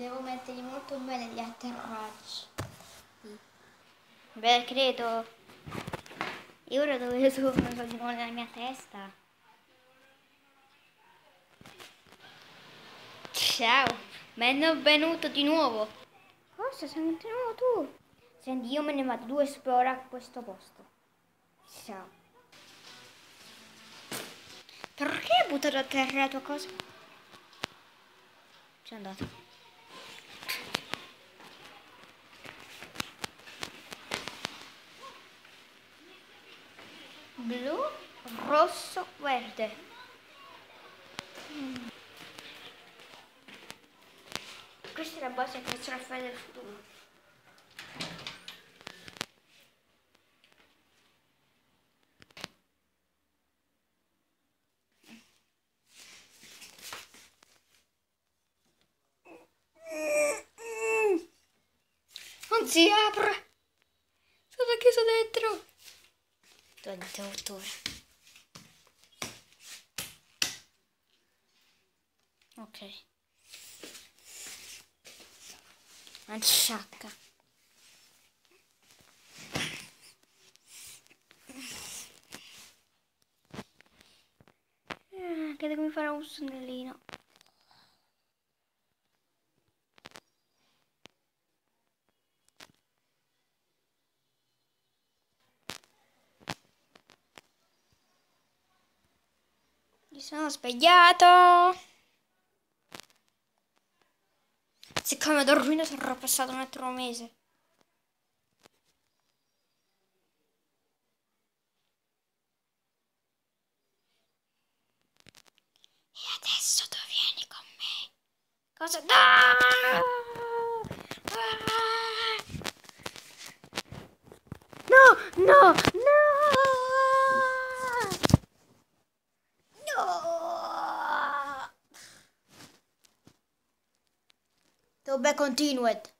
Devo metterli molto bene gli atterraggi. Beh, credo. E ora dove sono? Sono di nuovo nella mia testa. Ciao, benvenuto di nuovo. Cosa? Sei di nuovo tu? Senti, io me ne vado 2 esplora questo posto. Ciao. Perché hai buttato a terra la tua cosa? C'è andato. Blu, rosso, verde. Questa è la base che sarà fare del futuro. Non si apre! Sono chiuso dentro! Interruttore. Ok. Una sciacca. Credo che mi farà un sonnellino. Mi sono svegliato. Siccome ho dormito sarà passato un altro mese. E adesso tu vieni con me. Cosa? No! No! No! No! Dove continued?